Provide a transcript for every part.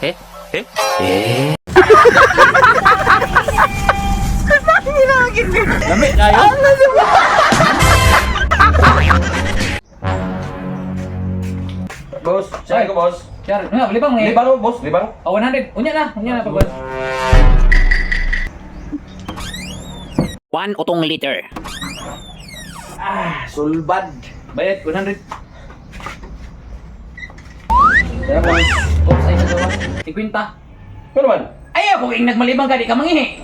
Eh? Eh? Dami kayo? Boss, siya ko boss. Share. Ano, libang eh. Libang mo boss, libang. Oh, 100. Unya na pagod. 1 utong liter. Sulbad. Bayad 100. Kaya boss. Oops, ay nagawa. 50. Ano man? Ay, ako kung nagmalibang ka, di ka mangihi.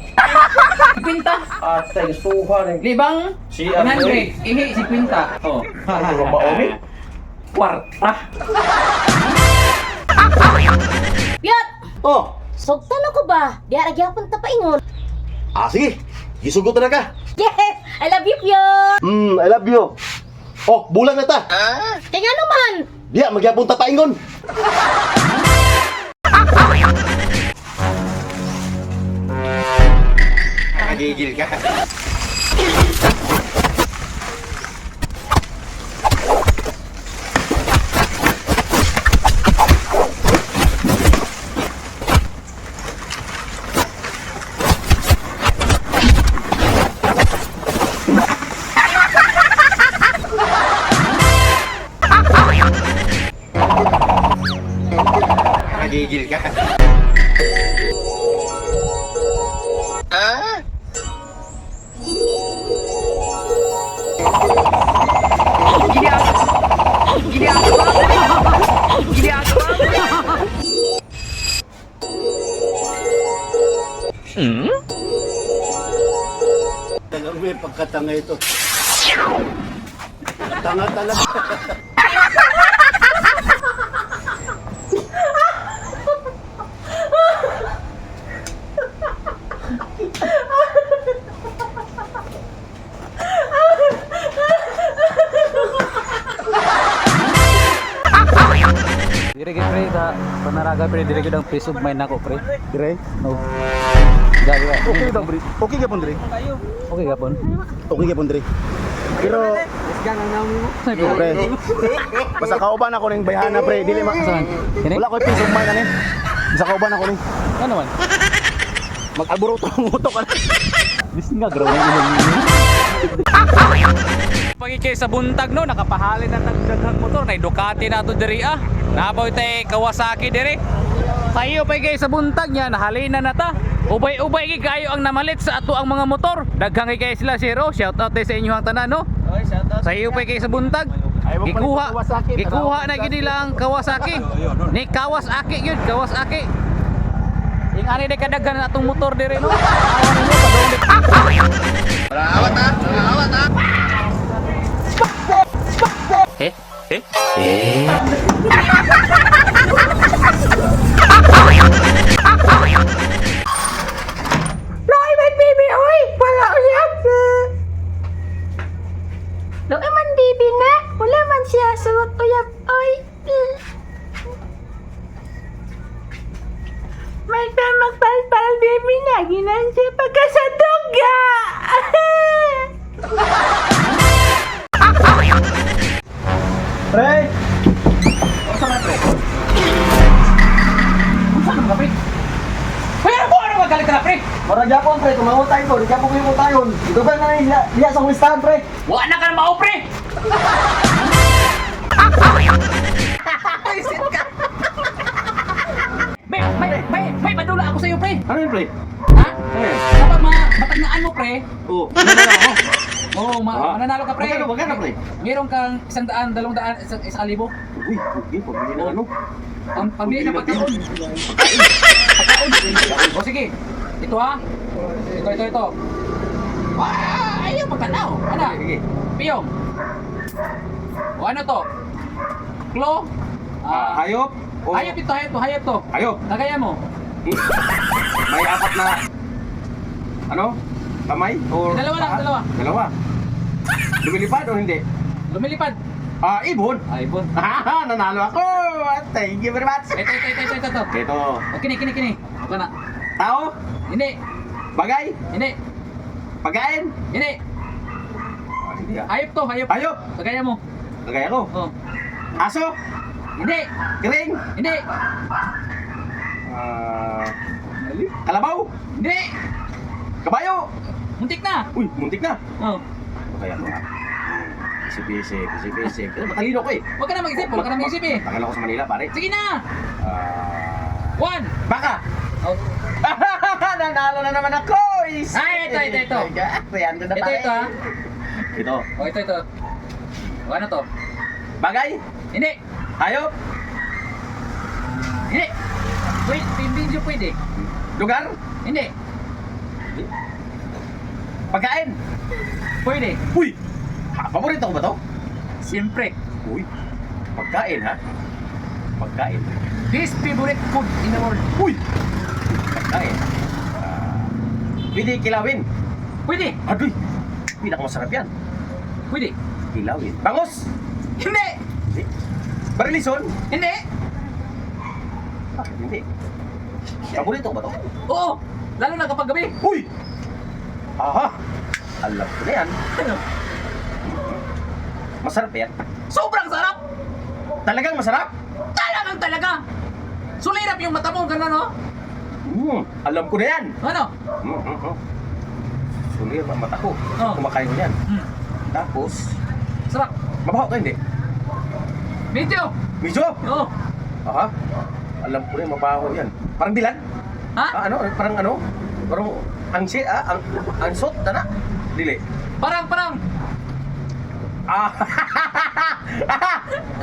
50. Atay, gustuhan eh. Libang Si 100. Ihi 50. Oh. Ano ba umi? Kwarta. Piyot! Oh, Sugtan ako ba? Diya nagyapon ta paingon. sige. Gisugot na ka. Yes! I love you, Piyot! I love you. Oh, bulag na ta. Kaya nga naman! Diya, magyapon ta paingon. Nagigil ka. Nagigil ka. Talagang may pagkatanga ito. Tanga talaga. Dire gid pre da panaraga pre dire gid ang peace of mind nako pre. Dire? No. Gabi. Okay daw, Dre. Okay ka pon, Dre. Okay gapon. Okay ka pon, Dre. Pero, pre, basta kauban ako ng bayhana, pre. Dili ma... Saan? Kini? Wala ko yung piso man ani. Basta kauban ako ni. Ano man? Mag-alburo to utok ka. Bis nga graw na ilong. Pagikay sa buntag no, nakapahalin na nagdaghang motor na Ducati na to diri ah. Naboy tay Kawasaki diri. Kayo pagikay sa buntag niya nahalina na ta. Ubay-ubay gi kayo ang namalit sa ato ang mga motor. Daghang kay sila zero. Shout out sa inyong tanan no. Oy, shout out. Sa iyo pagikay sa buntag. Gikuha na gid nila ang Kawasaki. Ni Kawasaki gyud, Kawasaki. Ing ani de kadaghan na atong motor diri no. Eh? Eh? Roy, may baby, oy! Wala ulit! Doon man baby na! Wala man siya suot uyab, oy! May magpalpal baby na! Ginan siya pagkasaduga! Pre! Pero ano magalit ka na pre? Mara Japon, pre. Tumawag tayo ko. Di Japon ko tayo. Ito ba na niya sa listahan, pre? Wala na ka na mao pre. May padula ako sa iyo pre. Ano yun, pre? Ha? Kapag matagnaan mo pre. Oo. Oo, mananalo ka pre. Magkano, pre? Meron kang 100, 200, 1,000. Uy, okay. Pabili na ano? Ang pambili na pagkaon. O sige. Ito ha. Ito. Ayaw magtanaw. Ano? Sige. Piyong. O ano to? Klo? Hayop. O Hayop to. hayop. Kagaya mo. May apat na ano? Kamay? O Dalawa lang, paa? dalawa. Dalawa. Lumilipad o hindi? Lumilipad. Ibon. Ibon. Nanalo ako. Thank you very much. Ito. Ito. O, kini. Wala na. Tao? Hindi. Bagay? Hindi. Pagkain? Hindi. Hindi ah. Hayop to. Hayop. Kagaya mo. Kagaya ko. Oh. Aso? Hindi. Kering. Hindi. Kalabaw. Hindi. Kabayo. Muntik na. Uy, muntik na. Oh. Kaya ko nga. Isip-isip. Pero matalino ko eh. Huwag ka na mag-isip. Huwag ka na mag-isip eh. Tagal ako sa Manila, pare. Sige na. Ah... 1. Baka! Oh. Nanalo na naman ako! Ay, ito. Ayan, na Ito, pare. ito ha. Ito. Oh, ito. O, ano to? Bagay? Hindi. Hayop? Hindi. Wait, video pwede. Lugar? Hindi. Pagkain? Pwede. Uy! Paborito ko ba to? Siyempre. Uy! Pagkain ha? Pagkain. This favorite food in the world. Uy! Pagkain. Pwede kilawin. Pwede. Aduy! Pinakamasarap yan. Pwede. Kilawin. Bangos! Hindi. Hindi. Barilison? Hindi. Hindi. Paborito ko ba to? Oo. Lalo na kapag gabi. Uy! Aha! Alam ko na yan. Ano? Masarap yan. Sobrang sarap. Talagang masarap? Talagang talaga. Sulirap yung mata mo, gano'n no? Alam ko na yan. Ano? Sulir ang mata ko. Oh. Kumakain ko yan. Tapos, Sarap. mabaho to hindi? Medyo. Medyo? Oo. Aha. Alam ko na yung mabaho yan. Parang bilan? Ha? Ano? Parang ano? Parang angsi, ansot, tana? Dili. Parang. Ah.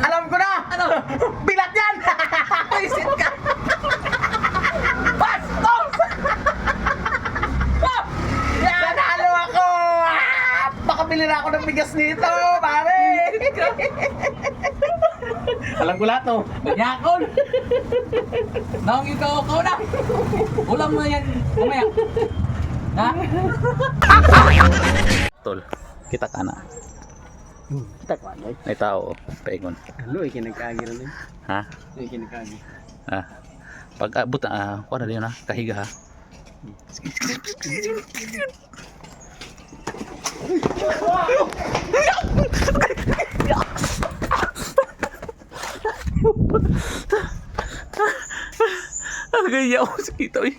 Alam ko na! Ano? Bilat yan! Paisit ka. Bastos! Ah! Yan! Nanalo ako! Baka bilhin ako ng bigas nito, pare! Alam ko lahat, no? Manyakon! Naong yung kao na! Ulam mo yan mamaya. Ha? Tol, kita ka na. Kita ko, ano? May tao, paingon. Halo, ikinagkagi rin. Ha? Ikinagkagi. Ah. Pag abot na, kuha na rin na, kahiga ha. Ang gaya ko sa kita eh.